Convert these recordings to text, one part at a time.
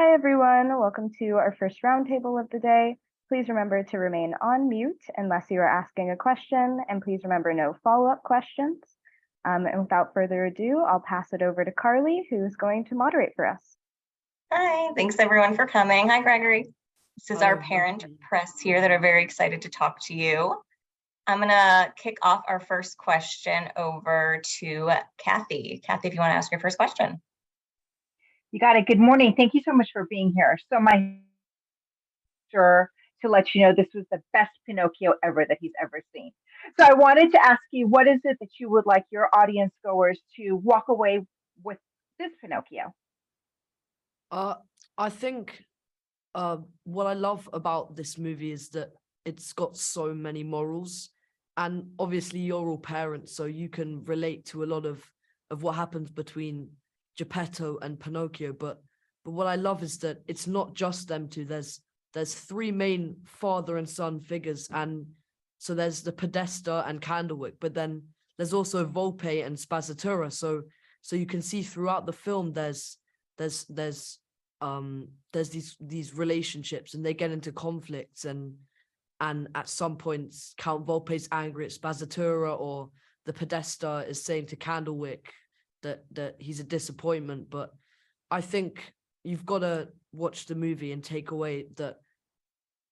Hi, everyone. Welcome to our first roundtable of the day. Please remember to remain on mute unless you are asking a question, and please remember no follow-up questions. And without further ado, I'll pass it over to Carly, who's going to moderate for us. Hi, thanks everyone for coming. Hi, Gregory. This is our parent press here that are very excited to talk to you. I'm gonna kick off our first question over to Kathy. Kathy, if you want to ask your first question. You got it. Good morning. Thank you so much for being here. So sure to let you know this was the best Pinocchio ever that he's ever seen. So I wanted to ask you, what is it that you would like your audience goers to walk away with this Pinocchio? I think what I love about this movie is that it's got so many morals, and obviously you're all parents, so you can relate to a lot of what happens between Geppetto and Pinocchio. But what I love is that it's not just them two. There's three main father and son figures, and so there's the Podesta and Candlewick, but then there's also Volpe and Spazzatura. So you can see throughout the film there's these relationships, and they get into conflicts, and at some points Count Volpe's angry at Spazzatura, or the Podesta is saying to Candlewick that he's a disappointment. But I think you've got to watch the movie and take away that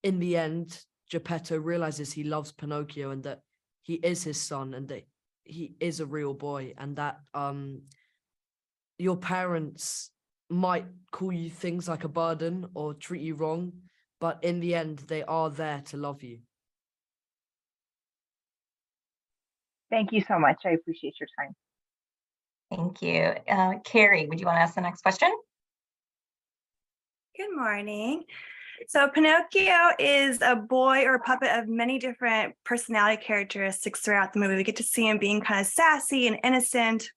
in the end Geppetto realizes he loves Pinocchio, and that he is his son, and that he is a real boy, and that your parents might call you things like a burden or treat you wrong, but in the end they are there to love you. Thank you so much. I appreciate your time. Thank you. Carrie, would you want to ask the next question? Good morning. So Pinocchio is a boy or a puppet of many different personality characteristics throughout the movie. We get to see him being kind of sassy and innocent,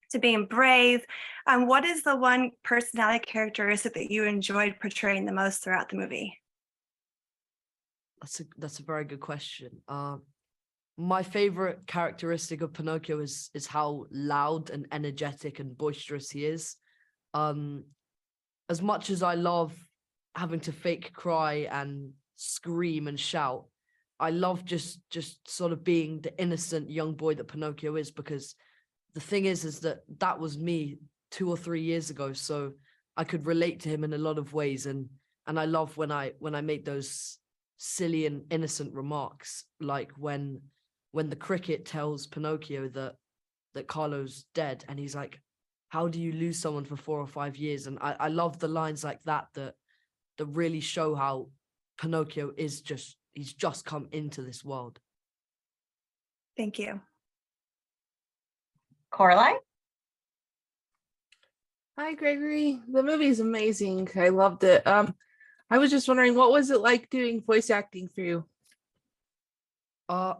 to being brave. What is the one personality characteristic that you enjoyed portraying the most throughout the movie? That's a very good question. My favorite characteristic of Pinocchio is how loud and energetic and boisterous he is. As much as I love having to fake cry and scream and shout, I love just sort of being the innocent young boy that Pinocchio is, because the thing is that was me 2 or 3 years ago, so I could relate to him in a lot of ways, and I love when I make those silly and innocent remarks, like when the cricket tells Pinocchio that Carlo's dead, and he's like, how do you lose someone for 4 or 5 years? And I love the lines like that really show how Pinocchio is he's just come into this world. Thank you. Coraline? Hi, Gregory. The movie's amazing. I loved it. I was just wondering, what was it like doing voice acting for you? I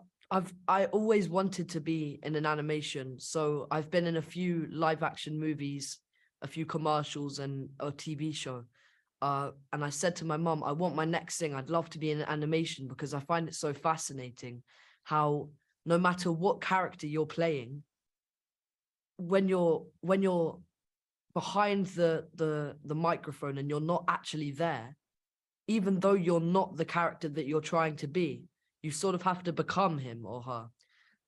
always wanted to be in an animation, so I've been in a few live action movies, a few commercials, and a TV show. And I said to my mom, I want my next thing, I'd love to be in an animation, because I find it so fascinating how no matter what character you're playing, when you're behind the microphone and you're not actually there, even though you're not the character that you're trying to be, you sort of have to become him or her.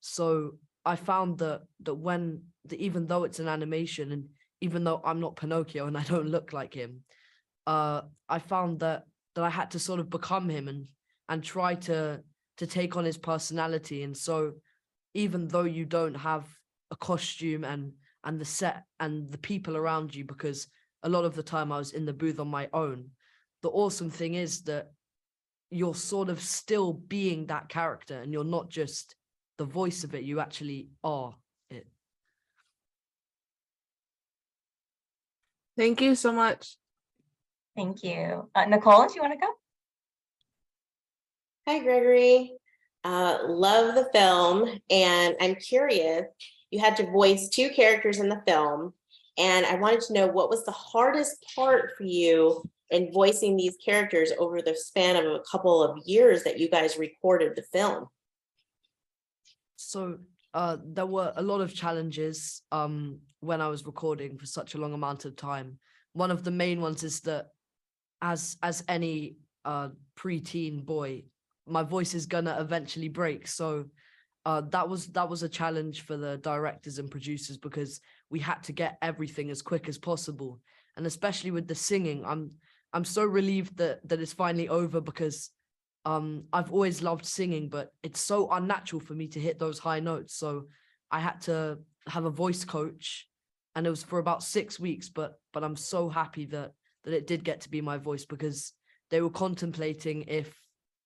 So I found that even though it's an animation, and even though I'm not Pinocchio and I don't look like him, I found that I had to sort of become him and try to take on his personality. And so even though you don't have a costume and the set and the people around you, because a lot of the time I was in the booth on my own, the awesome thing is that you're sort of still being that character, and you're not just the voice of it, you actually are it. Thank you so much. Thank you. Nicole, do you want to go? Hi, Gregory. Love the film, and I'm curious, you had to voice 2 characters in the film, and I wanted to know, what was the hardest part for you in voicing these characters over the span of a couple of years that you guys recorded the film? So there were a lot of challenges when I was recording for such a long amount of time. One of the main ones is that as any preteen boy, my voice is gonna eventually break. So that was a challenge for the directors and producers, because we had to get everything as quick as possible. And especially with the singing, I'm so relieved that it's finally over, because I've always loved singing, but it's so unnatural for me to hit those high notes. So I had to have a voice coach, and it was for about 6 weeks, but I'm so happy that it did get to be my voice, because they were contemplating if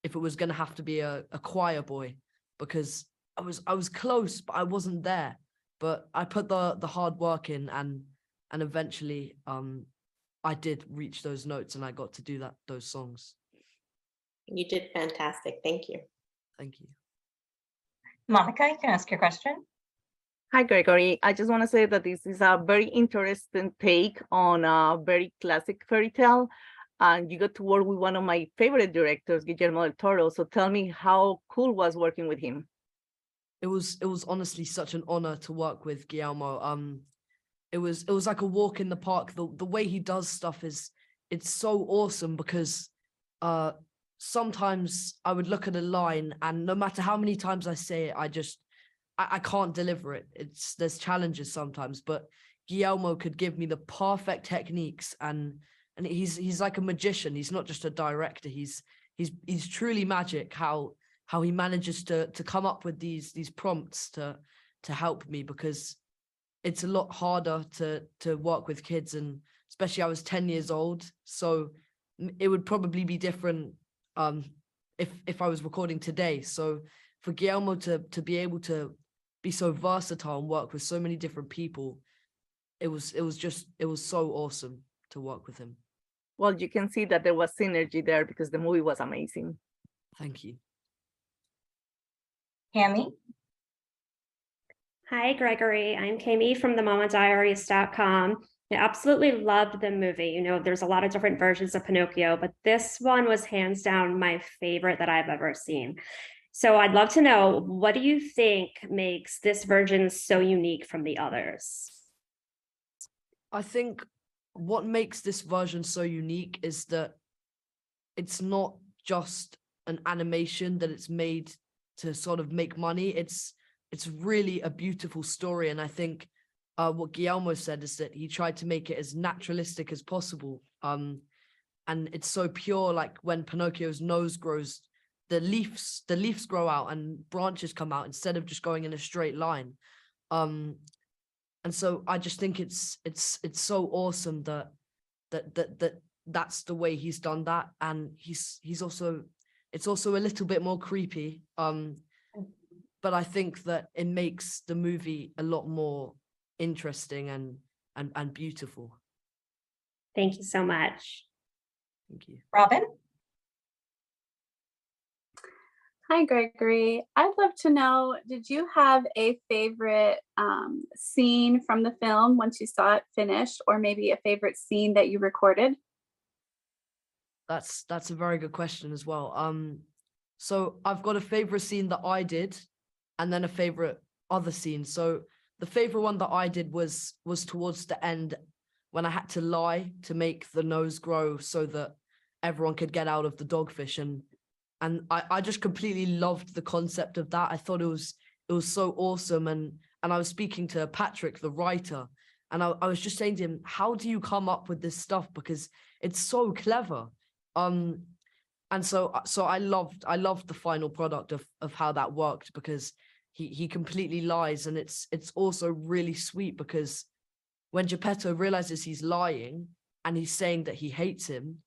it was going to have to be a choir boy, because I was close, but I wasn't there. But I put the hard work in, and eventually I did reach those notes, and I got to do those songs. You did fantastic. Thank you. Thank you. Monica, you can ask your question. Hi, Gregory. I just want to say that this is a very interesting take on a very classic fairy tale. And you got to work with one of my favorite directors, Guillermo del Toro. So tell me how cool was working with him. It was honestly such an honor to work with Guillermo. It was like a walk in the park. The way he does stuff it's so awesome, because sometimes I would look at a line, and no matter how many times I say it, I can't deliver it. There's challenges sometimes, but Guillermo could give me the perfect techniques, and he's like a magician. He's not just a director. He's truly magic. How he manages to come up with these prompts to help me, because it's a lot harder to work with kids, and especially I was 10 years old, so it would probably be different if I was recording today. So for Guillermo to be able to be so versatile and work with so many different people, it was so awesome to work with him. Well, you can see that there was synergy there, because the movie was amazing. Thank you. Cami? Hi, Gregory. I'm Kami from themamadiaries.com. I absolutely loved the movie. You know, there's a lot of different versions of Pinocchio, but this one was hands down my favorite that I've ever seen. So I'd love to know, what do you think makes this version so unique from the others? I think what makes this version so unique is that it's not just an animation that it's made to sort of make money. It's really a beautiful story. And I think what Guillermo said is that he tried to make it as naturalistic as possible. And it's so pure, like when Pinocchio's nose grows, the leaves grow out and branches come out instead of just going in a straight line. And so I just think it's so awesome that's the way he's done that. And it's also a little bit more creepy. But I think that it makes the movie a lot more interesting and beautiful. Thank you so much. Thank you. Robin? Hi, Gregory. I'd love to know, did you have a favorite scene from the film once you saw it finished, or maybe a favorite scene that you recorded? That's a very good question as well. So I've got a favorite scene that I did, and then a favorite other scene. So the favorite one that I did was towards the end, when I had to lie to make the nose grow so that everyone could get out of the dogfish. And I just completely loved the concept of that. I thought it was so awesome. And I was speaking to Patrick, the writer, and I was just saying to him, how do you come up with this stuff? Because it's so clever. And so I loved the final product of how that worked, because he completely lies. And it's also really sweet, because when Geppetto realizes he's lying and he's saying that he hates him,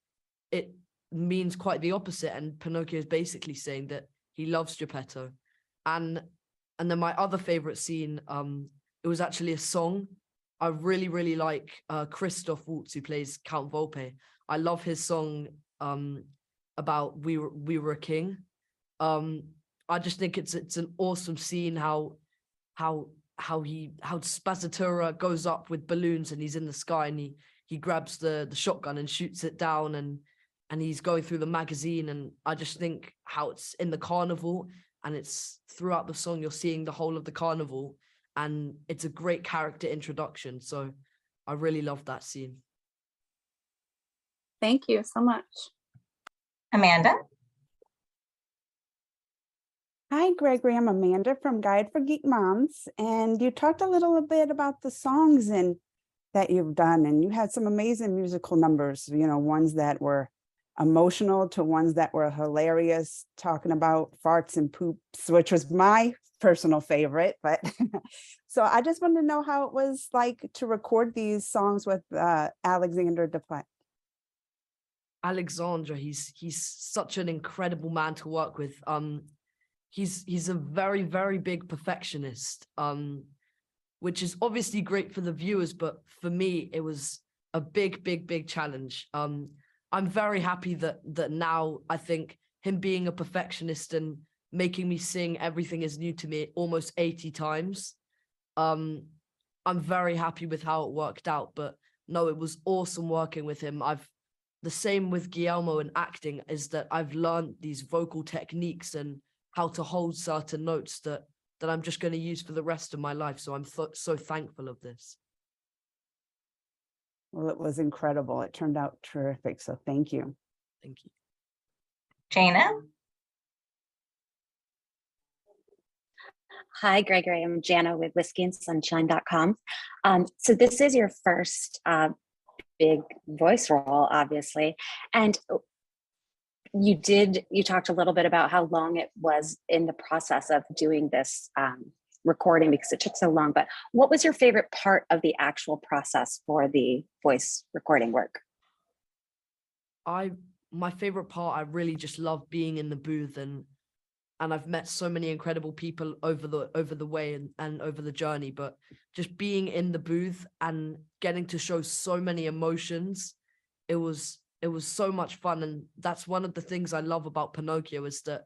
it means quite the opposite. And Pinocchio is basically saying that he loves Geppetto. And then my other favorite scene, it was actually a song. I really, really like Christoph Waltz, who plays Count Volpe. I love his song about we were a king. I just think it's an awesome scene how Spazzatura goes up with balloons and he's in the sky, and he grabs the shotgun and shoots it down, and he's going through the magazine. And I just think how it's in the carnival, and it's throughout the song you're seeing the whole of the carnival, and it's a great character introduction. So I really love that scene. Thank you so much. Amanda? Hi, Gregory. I'm Amanda from Guide for Geek Moms, and you talked a little bit about the songs that you've done, and you had some amazing musical numbers, ones that were emotional to ones that were hilarious, talking about farts and poops, which was my personal favorite. But so I just wanted to know how it was like to record these songs with Alexander Desplat. Alexandra, he's such an incredible man to work with. He's a very, very big perfectionist, which is obviously great for the viewers, but for me, it was a big, big, big challenge. I'm very happy that now I think him being a perfectionist and making me sing Everything Is New to Me almost 80 times. I'm very happy with how it worked out, but no, it was awesome working with him. The same with Guillermo in acting is that I've learned these vocal techniques and how to hold certain notes that I'm just going to use for the rest of my life. So I'm so thankful of this. Well, it was incredible. It turned out terrific. So thank you. Thank you. Jana? Hi, Gregory. I'm Jana with whiskeyandsunshine.com. So this is your first big voice role, obviously. And you talked a little bit about how long it was in the process of doing this recording because it took so long, but what was your favorite part of the actual process for the voice recording work? My favorite part, I really just love being in the booth, and I've met so many incredible people over the way and over the journey, but just being in the booth and getting to show so many emotions, it was so much fun. And that's one of the things I love about Pinocchio, is that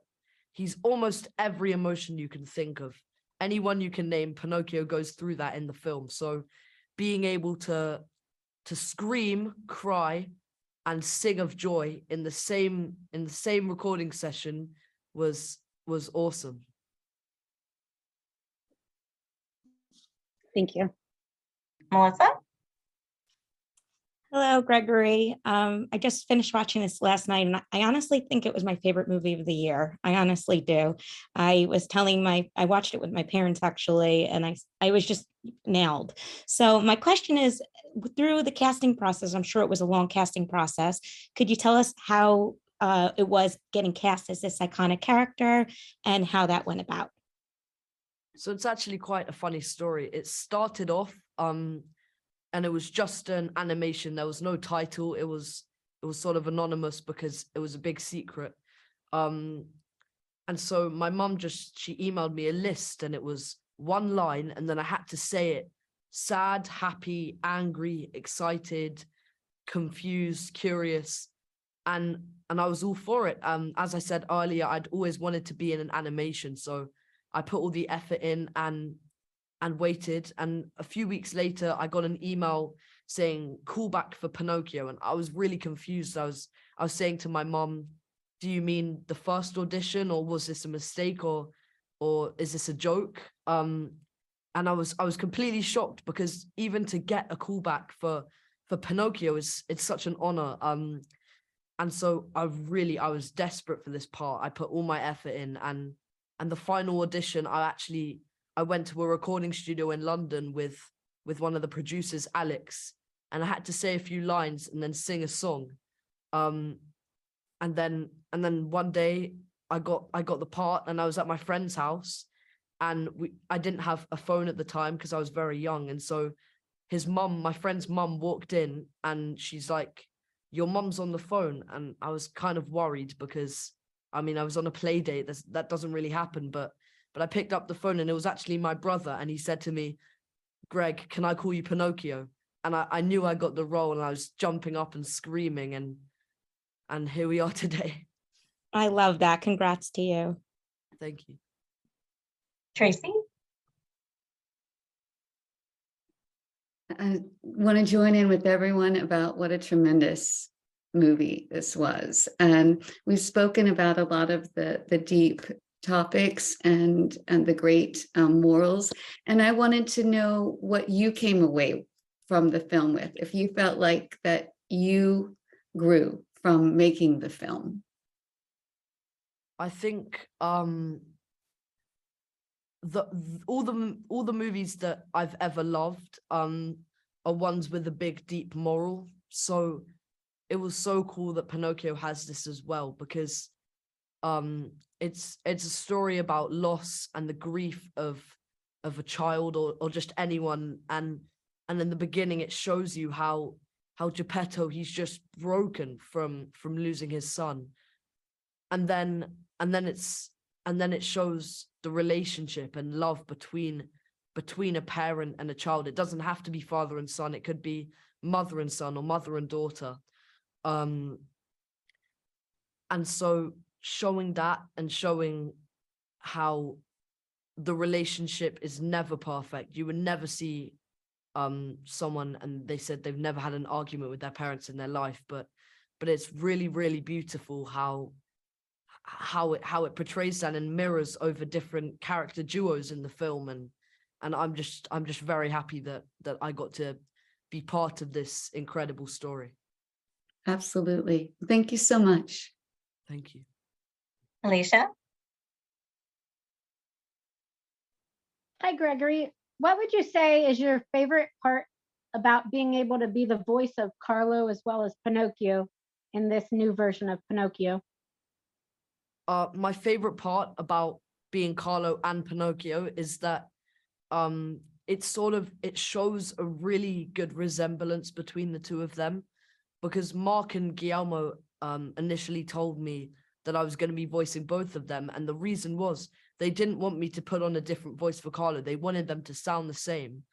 he's almost every emotion you can think of. Anyone you can name, Pinocchio goes through that in the film. So being able to scream, cry, and sing of joy in the same recording session was awesome. Thank you. Melissa? Hello, Gregory. I just finished watching this last night, and I honestly think it was my favorite movie of the year. I honestly do. I watched it with my parents, actually, and I was just nailed. So my question is, through the casting process, I'm sure it was a long casting process. Could you tell us how it was getting cast as this iconic character and how that went about? So it's actually quite a funny story. It started off, and it was just an animation. There was no title. It was sort of anonymous because it was a big secret. And so my mum she emailed me a list, and it was one line, and then I had to say it: sad, happy, angry, excited, confused, curious. And I was all for it. As I said earlier, I'd always wanted to be in an animation, so I put all the effort in and waited. And a few weeks later, I got an email saying callback for Pinocchio, and I was really confused. I was saying to my mom, "Do you mean the first audition, or was this a mistake, or is this a joke?" And I was completely shocked, because even to get a callback for Pinocchio it's such an honor. And so I was desperate for this part. I put all my effort in, and the final audition, I went to a recording studio in London with one of the producers, Alex, and I had to say a few lines and then sing a song. And then one day I got the part, and I was at my friend's house, and I didn't have a phone at the time because I was very young. And so my friend's mum walked in, and she's like, "Your mum's on the phone." And I was kind of worried because, I was on a play date. That doesn't really happen, but I picked up the phone, and it was actually my brother, and he said to me, "Greg, can I call you Pinocchio?" And I knew I got the role, and I was jumping up and screaming, and here we are today. I love that. Congrats to you. Thank you. Tracy? I want to join in with everyone about what a tremendous movie this was. And we've spoken about a lot of the deep topics and the great morals. And I wanted to know what you came away from the film with. If you felt like that you grew from making the film? I think all the movies that I've ever loved are ones with a big deep moral. So it was so cool that Pinocchio has this as well, because it's a story about loss and the grief of a child or just anyone, and in the beginning it shows you how Geppetto, he's just broken from losing his son, and then it shows the relationship and love between a parent and a child. It doesn't have to be father and son, it could be mother and son or mother and daughter. And so showing that and showing how the relationship is never perfect. You would never see someone, and they said they've never had an argument with their parents in their life, but it's really, really beautiful how it portrays that and mirrors over different character duos in the film, and I'm just very happy that I got to be part of this incredible story. Absolutely. Thank you so much. Thank you. Alicia? Hi, Gregory. What would you say is your favorite part about being able to be the voice of Carlo as well as Pinocchio in this new version of Pinocchio? My favorite part about being Carlo and Pinocchio is that it shows a really good resemblance between the two of them, because Mark and Guillermo initially told me that I was going to be voicing both of them, and the reason was they didn't want me to put on a different voice for Carlo. They wanted them to sound the same,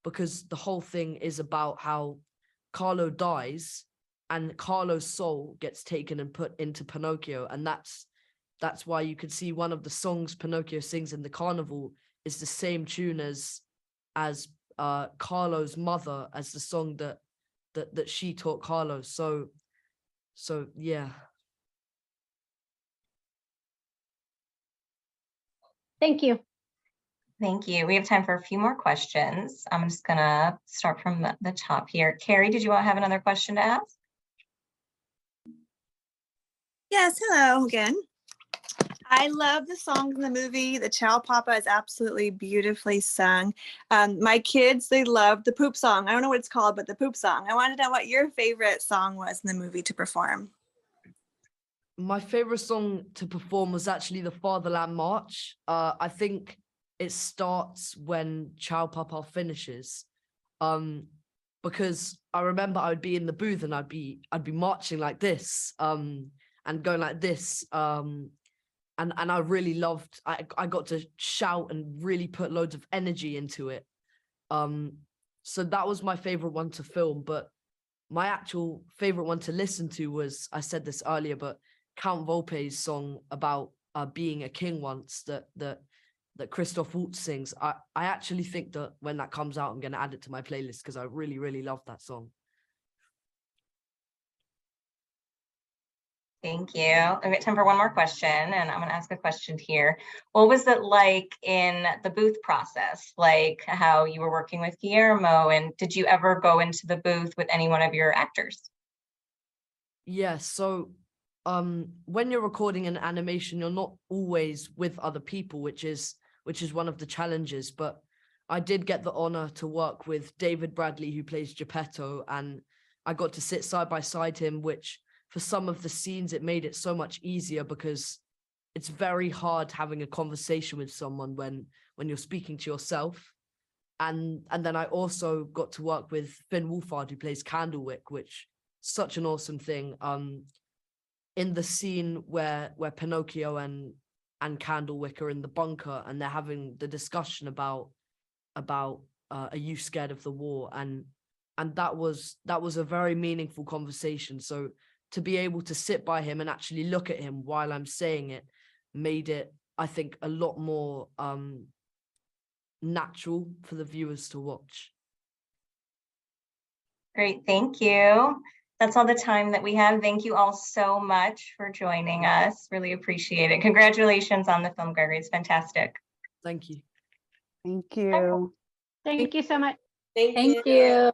because the whole thing is about how Carlo dies and Carlo's soul gets taken and put into Pinocchio, and that's why you could see one of the songs Pinocchio sings in the carnival is the same tune as Carlo's mother, as the song that she taught Carlo. So yeah. Thank you. Thank you. We have time for a few more questions. I'm just gonna start from the top here. Carrie, did you have another question to ask? Yes, hello again. I love the songs in the movie. The Ciao Papa is absolutely beautifully sung. My kids, they love the poop song. I don't know what it's called, but the poop song. I wanted to know what your favorite song was in the movie to perform. My favorite song to perform was actually the Fatherland March. I think it starts when Ciao Papa finishes, because I remember I would be in the booth and I'd be marching like this, and going like this, and I really loved. I got to shout and really put loads of energy into it. So that was my favorite one to film. But my actual favorite one to listen to was, I said this earlier, but Count Volpe's song about being a king once, that Christoph Waltz sings. I actually think that when that comes out, I'm going to add it to my playlist because I really, really love that song. Thank you. I've got time for one more question, and I'm going to ask a question here. What was it like in the booth process? Like how you were working with Guillermo, and did you ever go into the booth with any one of your actors? Yeah, so when you're recording an animation, you're not always with other people, which is one of the challenges. But I did get the honor to work with David Bradley, who plays Geppetto, and I got to sit side by side him, which for some of the scenes, it made it so much easier, because it's very hard having a conversation with someone when you're speaking to yourself. And then I also got to work with Finn Wolfhard, who plays Candlewick, which is such an awesome thing. In the scene where Pinocchio and Candlewick are in the bunker and they're having the discussion about are you scared of the war, and that was a very meaningful conversation. So to be able to sit by him and actually look at him while I'm saying it made it, I think, a lot more natural for the viewers to watch. Great, thank you. That's all the time that we have. Thank you all so much for joining us. Really appreciate it. Congratulations on the film, Gregory. It's fantastic. Thank you. Thank you. Thank you so much. Thank Thank you.